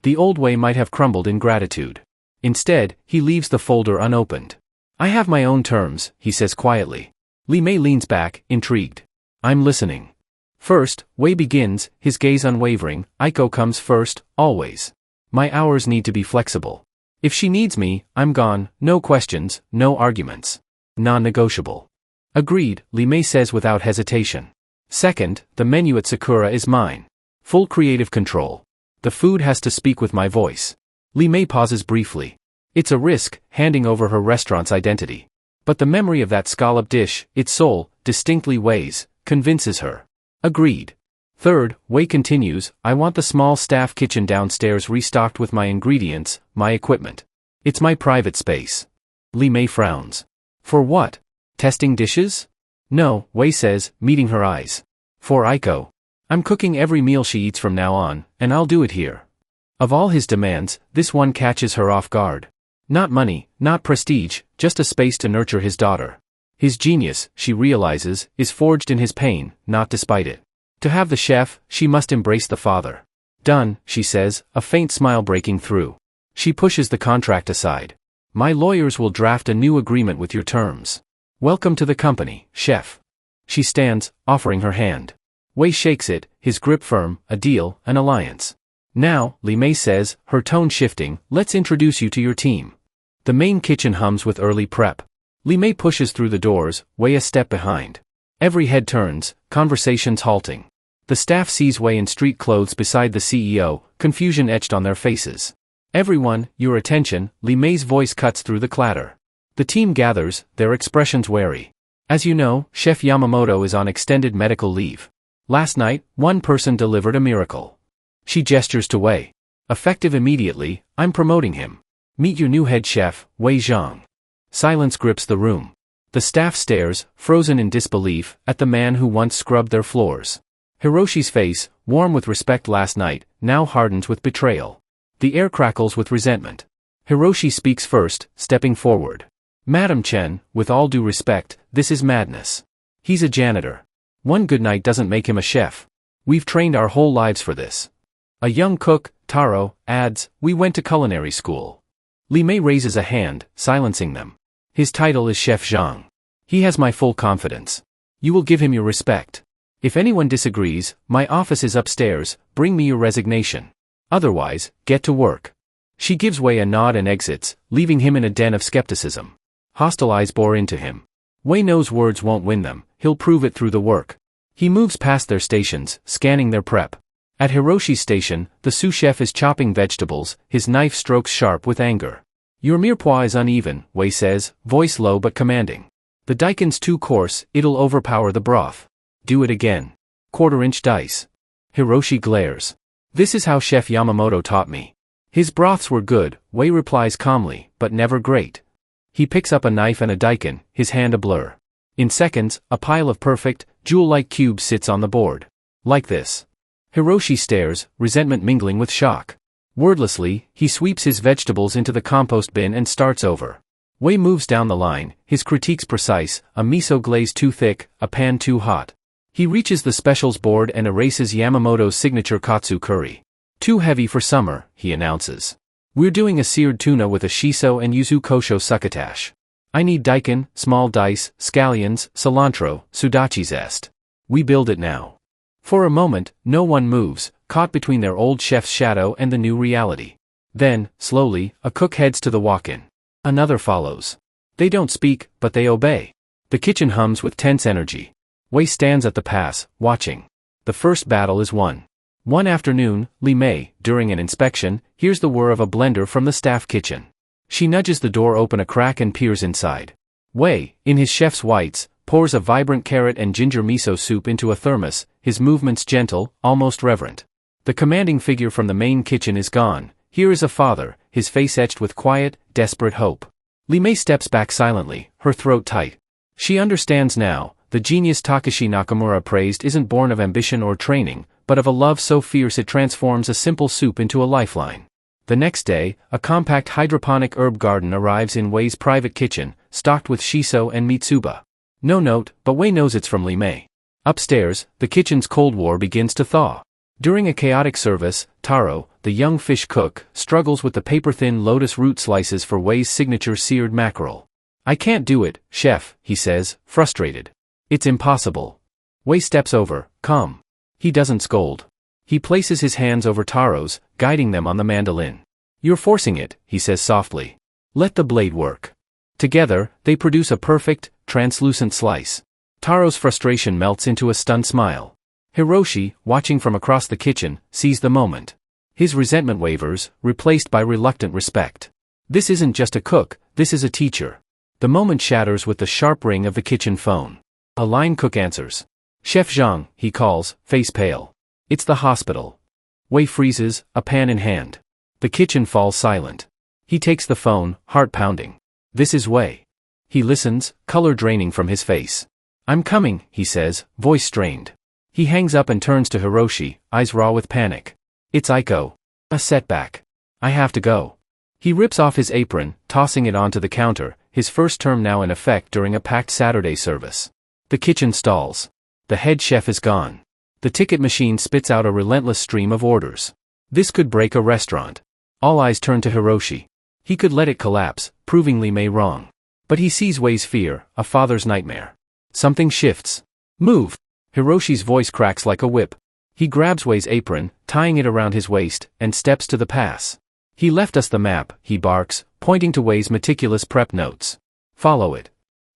The old Wei might have crumbled in gratitude. Instead, he leaves the folder unopened. "I have my own terms," he says quietly. Li Mei leans back, intrigued. "I'm listening." First, Wei begins, his gaze unwavering. "Aiko comes first, always. My hours need to be flexible. If she needs me, I'm gone, no questions, no arguments. Non-negotiable." "Agreed," Li Mei says without hesitation. "Second, the menu at Sakura is mine. Full creative control. The food has to speak with my voice." Li Mei pauses briefly. It's a risk, handing over her restaurant's identity. But the memory of that scallop dish, its soul, distinctly weighs, convinces her. "Agreed." Third, Wei continues, "I want the small staff kitchen downstairs restocked with my ingredients, my equipment. It's my private space." Li Mei frowns. "For what? Testing dishes?" "No," Wei says, meeting her eyes. "For Aiko. I'm cooking every meal she eats from now on, and I'll do it here." Of all his demands, this one catches her off guard. Not money, not prestige, just a space to nurture his daughter. His genius, she realizes, is forged in his pain, not despite it. To have the chef, she must embrace the father. "Done," she says, a faint smile breaking through. She pushes the contract aside. "My lawyers will draft a new agreement with your terms. Welcome to the company, chef." She stands, offering her hand. Wei shakes it, his grip firm. "A deal, an alliance." "Now," Li Mei says, her tone shifting, "let's introduce you to your team." The main kitchen hums with early prep. Li Mei pushes through the doors, Wei a step behind. Every head turns, conversations halting. The staff sees Wei in street clothes beside the CEO, confusion etched on their faces. "Everyone, your attention," Li Mei's voice cuts through the clatter. The team gathers, their expressions wary. "As you know, Chef Yamamoto is on extended medical leave. Last night, one person delivered a miracle." She gestures to Wei. "Effective immediately, I'm promoting him. Meet your new head chef, Wei Zhang." Silence grips the room. The staff stares, frozen in disbelief, at the man who once scrubbed their floors. Hiroshi's face, warm with respect last night, now hardens with betrayal. The air crackles with resentment. Hiroshi speaks first, stepping forward. "Madam Chen, with all due respect, this is madness. He's a janitor. One good night doesn't make him a chef. We've trained our whole lives for this. A young cook, Taro, adds, we went to culinary school. Li Mei raises a hand, silencing them. His title is Chef Zhang. He has my full confidence. You will give him your respect. If anyone disagrees, my office is upstairs, bring me your resignation. Otherwise, get to work. She gives Wei a nod and exits, leaving him in a den of skepticism. Hostile eyes bore into him. Wei knows words won't win them, he'll prove it through the work. He moves past their stations, scanning their prep. At Hiroshi's station, the sous chef is chopping vegetables, his knife strokes sharp with anger. Your mirepoix is uneven, Wei says, voice low but commanding. The daikin's too coarse, it'll overpower the broth. Do it again. Quarter-inch dice. Hiroshi glares. This is how Chef Yamamoto taught me. His broths were good, Wei replies calmly, but never great. He picks up a knife and a daikin, his hand a blur. In seconds, a pile of perfect, jewel-like cubes sits on the board. Like this. Hiroshi stares, resentment mingling with shock. Wordlessly, he sweeps his vegetables into the compost bin and starts over. Wei moves down the line, his critiques precise, a miso glaze too thick, a pan too hot. He reaches the specials board and erases Yamamoto's signature katsu curry. Too heavy for summer, he announces. We're doing a seared tuna with a shiso and yuzu kosho succotash. I need daikin, small dice, scallions, cilantro, sudachi zest. We build it now. For a moment, no one moves, caught between their old chef's shadow and the new reality. Then, slowly, a cook heads to the walk-in. Another follows. They don't speak, but they obey. The kitchen hums with tense energy. Wei stands at the pass, watching. The first battle is won. One afternoon, Li Mei, during an inspection, hears the whir of a blender from the staff kitchen. She nudges the door open a crack and peers inside. Wei, in his chef's whites, pours a vibrant carrot and ginger miso soup into a thermos, his movements gentle, almost reverent. The commanding figure from the main kitchen is gone. Here is a father, his face etched with quiet, desperate hope. Li Mei steps back silently, her throat tight. She understands now, the genius Takashi Nakamura praised isn't born of ambition or training, but of a love so fierce it transforms a simple soup into a lifeline. The next day, a compact hydroponic herb garden arrives in Wei's private kitchen, stocked with shiso and mitsuba. No note, but Wei knows it's from Li Mei. Upstairs, the kitchen's Cold War begins to thaw. During a chaotic service, Taro, the young fish cook, struggles with the paper-thin lotus root slices for Wei's signature seared mackerel. I can't do it, chef, he says, frustrated. It's impossible. Wei steps over, calm. He doesn't scold. He places his hands over Taro's, guiding them on the mandolin. You're forcing it, he says softly. Let the blade work. Together, they produce a perfect, translucent slice. Taro's frustration melts into a stunned smile. Hiroshi, watching from across the kitchen, sees the moment. His resentment wavers, replaced by reluctant respect. This isn't just a cook, this is a teacher. The moment shatters with the sharp ring of the kitchen phone. A line cook answers. Chef Zhang, he calls, face pale. It's the hospital. Wei freezes, a pan in hand. The kitchen falls silent. He takes the phone, heart pounding. This is Wei. He listens, color draining from his face. I'm coming, he says, voice strained. He hangs up and turns to Hiroshi, eyes raw with panic. It's Aiko. A setback. I have to go. He rips off his apron, tossing it onto the counter, his first term now in effect during a packed Saturday service. The kitchen stalls. The head chef is gone. The ticket machine spits out a relentless stream of orders. This could break a restaurant. All eyes turn to Hiroshi. He could let it collapse, proving Li Mei wrong. But he sees Wei's fear, a father's nightmare. Something shifts. Move! Hiroshi's voice cracks like a whip. He grabs Wei's apron, tying it around his waist, and steps to the pass. He left us the map, he barks, pointing to Wei's meticulous prep notes. Follow it.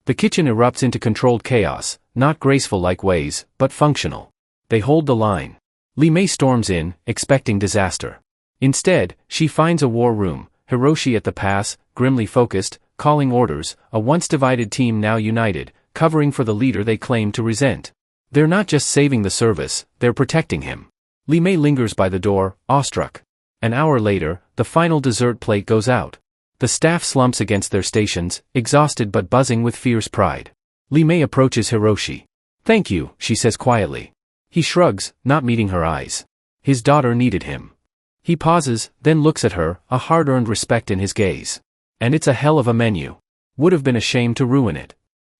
The kitchen erupts into controlled chaos, not graceful like Wei's, but functional. They hold the line. Li Mei storms in, expecting disaster. Instead, she finds a war room, Hiroshi at the pass, grimly focused, calling orders, a once divided team now united, covering for the leader they claim to resent. They're not just saving the service, they're protecting him. Li Mei lingers by the door, awestruck. An hour later, the final dessert plate goes out. The staff slumps against their stations, exhausted but buzzing with fierce pride. Li Mei approaches Hiroshi. Thank you, she says quietly. He shrugs, not meeting her eyes. His daughter needed him. He pauses, then looks at her, a hard-earned respect in his gaze. And it's a hell of a menu. Would have been a shame to ruin it.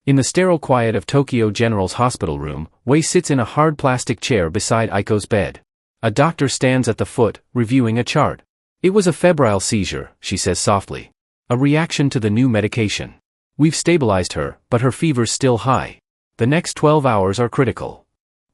In the sterile quiet of Tokyo General's hospital room, Wei sits in a hard plastic chair beside Aiko's bed. A doctor stands at the foot, reviewing a chart. It was a febrile seizure, she says softly. A reaction to the new medication. We've stabilized her, but her fever's still high. The next 12 hours are critical.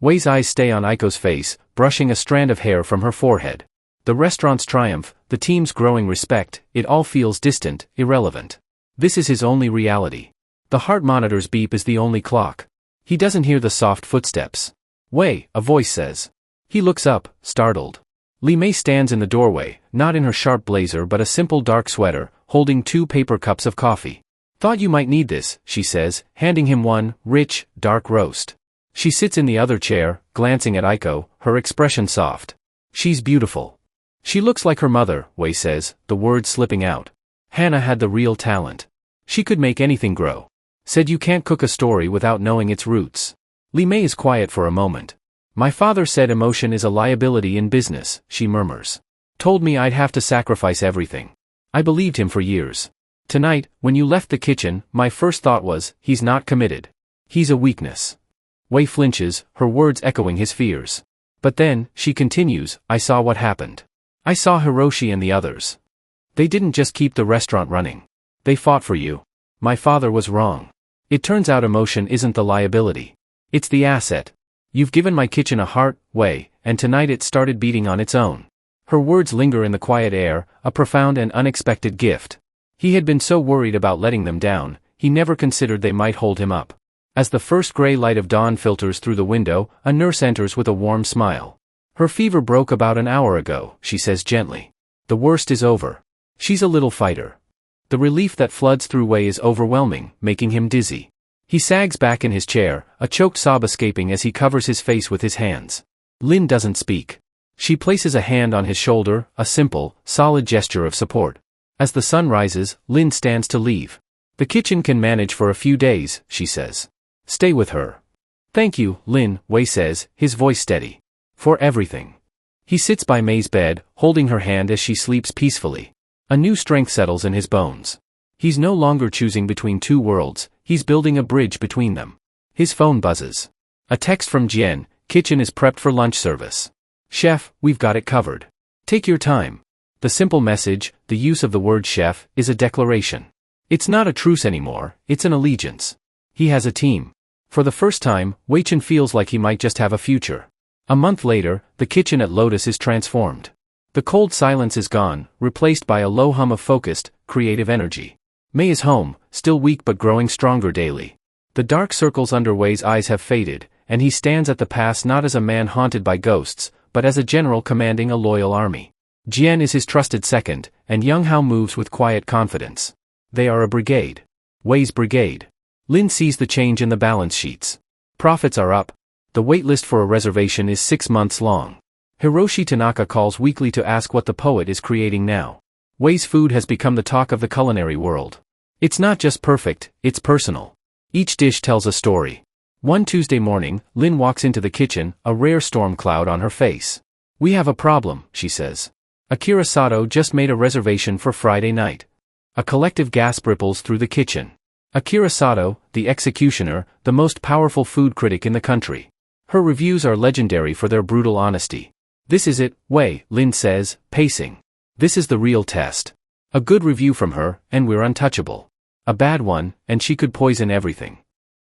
Wei's eyes stay on Aiko's face, brushing a strand of hair from her forehead. The restaurant's triumph, the team's growing respect, it all feels distant, irrelevant. This is his only reality. The heart monitor's beep is the only clock. He doesn't hear the soft footsteps. Wei, a voice says. He looks up, startled. Li Mei stands in the doorway, not in her sharp blazer but a simple dark sweater, holding 2 paper cups of coffee. Thought you might need this, she says, handing him one, rich, dark roast. She sits in the other chair, glancing at Aiko, her expression soft. She's beautiful. She looks like her mother, Wei says, the words slipping out. Hannah had the real talent. She could make anything grow. Said you can't cook a story without knowing its roots. Li Mei is quiet for a moment. My father said emotion is a liability in business, she murmurs. Told me I'd have to sacrifice everything. I believed him for years. Tonight, when you left the kitchen, my first thought was, he's not committed. He's a weakness. Wei flinches, her words echoing his fears. But then, she continues, I saw what happened. I saw Hiroshi and the others. They didn't just keep the restaurant running. They fought for you. My father was wrong. It turns out emotion isn't the liability. It's the asset. You've given my kitchen a heart, Wei, and tonight it started beating on its own. Her words linger in the quiet air, a profound and unexpected gift. He had been so worried about letting them down, he never considered they might hold him up. As the first gray light of dawn filters through the window, a nurse enters with a warm smile. Her fever broke about an hour ago, she says gently. The worst is over. She's a little fighter. The relief that floods through Wei is overwhelming, making him dizzy. He sags back in his chair, a choked sob escaping as he covers his face with his hands. Lin doesn't speak. She places a hand on his shoulder, a simple, solid gesture of support. As the sun rises, Lin stands to leave. The kitchen can manage for a few days, she says. Stay with her. Thank you, Lin, Wei says, his voice steady. For everything. He sits by Mei's bed, holding her hand as she sleeps peacefully. A new strength settles in his bones. He's no longer choosing between two worlds, he's building a bridge between them. His phone buzzes. A text from Jian, kitchen is prepped for lunch service. Chef, we've got it covered. Take your time. The simple message, the use of the word chef, is a declaration. It's not a truce anymore, it's an allegiance. He has a team. For the first time, Wei Chen feels like he might just have a future. A month later, the kitchen at Lotus is transformed. The cold silence is gone, replaced by a low hum of focused, creative energy. Mei is home, still weak but growing stronger daily. The dark circles under Wei's eyes have faded, and he stands at the pass not as a man haunted by ghosts, but as a general commanding a loyal army. Jian is his trusted second, and Young Hao moves with quiet confidence. They are a brigade. Wei's brigade. Lin sees the change in the balance sheets. Profits are up. The wait list for a reservation is 6 months long. Hiroshi Tanaka calls weekly to ask what the poet is creating now. Wei's food has become the talk of the culinary world. It's not just perfect, it's personal. Each dish tells a story. One Tuesday morning, Lin walks into the kitchen, a rare storm cloud on her face. We have a problem, she says. Akira Sato just made a reservation for Friday night. A collective gasp ripples through the kitchen. Akira Sato, the executioner, the most powerful food critic in the country. Her reviews are legendary for their brutal honesty. This is it, Wei, Lin says, pacing. This is the real test. A good review from her, and we're untouchable. A bad one, and she could poison everything.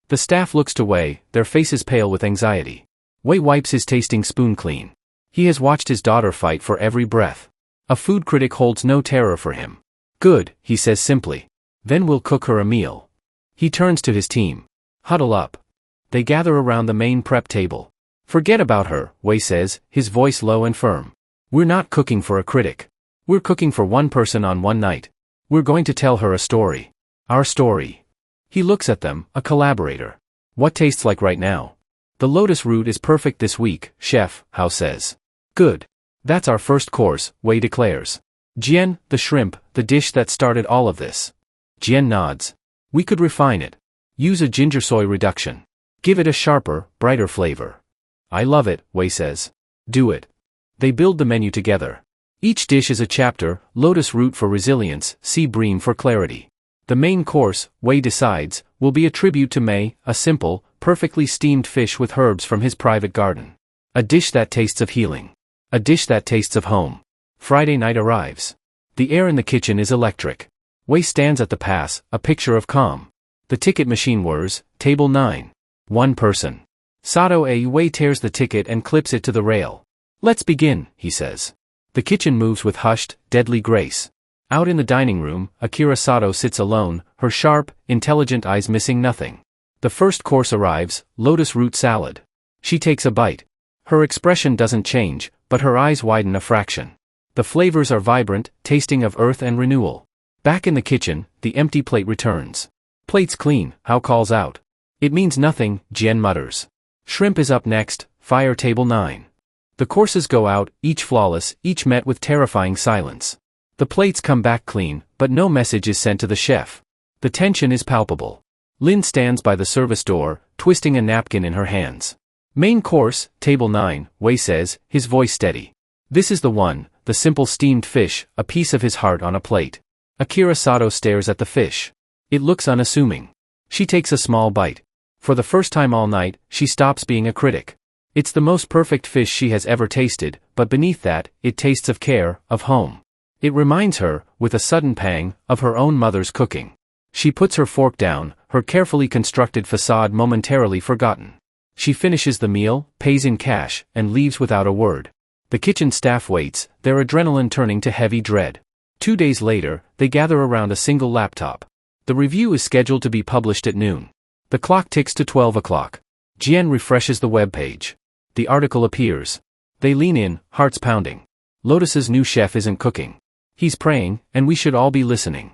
The staff looks to Wei, their faces pale with anxiety. Wei wipes his tasting spoon clean. He has watched his daughter fight for every breath. A food critic holds no terror for him. Good, he says simply. Then we'll cook her a meal. He turns to his team. Huddle up. They gather around the main prep table. Forget about her, Wei says, his voice low and firm. We're not cooking for a critic. We're cooking for one person on one night. We're going to tell her a story. Our story. He looks at them, a collaborator. What tastes like right now? The lotus root is perfect this week, Chef, Hao says. Good. That's our first course, Wei declares. Jian, the shrimp, the dish that started all of this. Jian nods. We could refine it. Use a ginger soy reduction. Give it a sharper, brighter flavor. I love it, Wei says. Do it. They build the menu together. Each dish is a chapter, lotus root for resilience, sea bream for clarity. The main course, Wei decides, will be a tribute to Mei, a simple, perfectly steamed fish with herbs from his private garden. A dish that tastes of healing. A dish that tastes of home. Friday night arrives. The air in the kitchen is electric. Wei stands at the pass, a picture of calm. The ticket machine whirs, table 9. One person. Sato Wei tears the ticket and clips it to the rail. Let's begin, he says. The kitchen moves with hushed, deadly grace. Out in the dining room, Akira Sato sits alone, her sharp, intelligent eyes missing nothing. The first course arrives, lotus root salad. She takes a bite. Her expression doesn't change, but her eyes widen a fraction. The flavors are vibrant, tasting of earth and renewal. Back in the kitchen, the empty plate returns. Plate's clean, Hao calls out. It means nothing, Jian mutters. Shrimp is up next, fire table 9. The courses go out, each flawless, each met with terrifying silence. The plates come back clean, but no message is sent to the chef. The tension is palpable. Lin stands by the service door, twisting a napkin in her hands. Main course, table 9, Wei says, his voice steady. This is the one, the simple steamed fish, a piece of his heart on a plate. Akira Sato stares at the fish. It looks unassuming. She takes a small bite. For the first time all night, she stops being a critic. It's the most perfect fish she has ever tasted, but beneath that, it tastes of care, of home. It reminds her, with a sudden pang, of her own mother's cooking. She puts her fork down, her carefully constructed facade momentarily forgotten. She finishes the meal, pays in cash, and leaves without a word. The kitchen staff waits, their adrenaline turning to heavy dread. 2 days later, they gather around a single laptop. The review is scheduled to be published at noon. The clock ticks to 12 o'clock. Jian refreshes the web page. The article appears. They lean in, hearts pounding. Lotus's new chef isn't cooking. He's praying, and we should all be listening.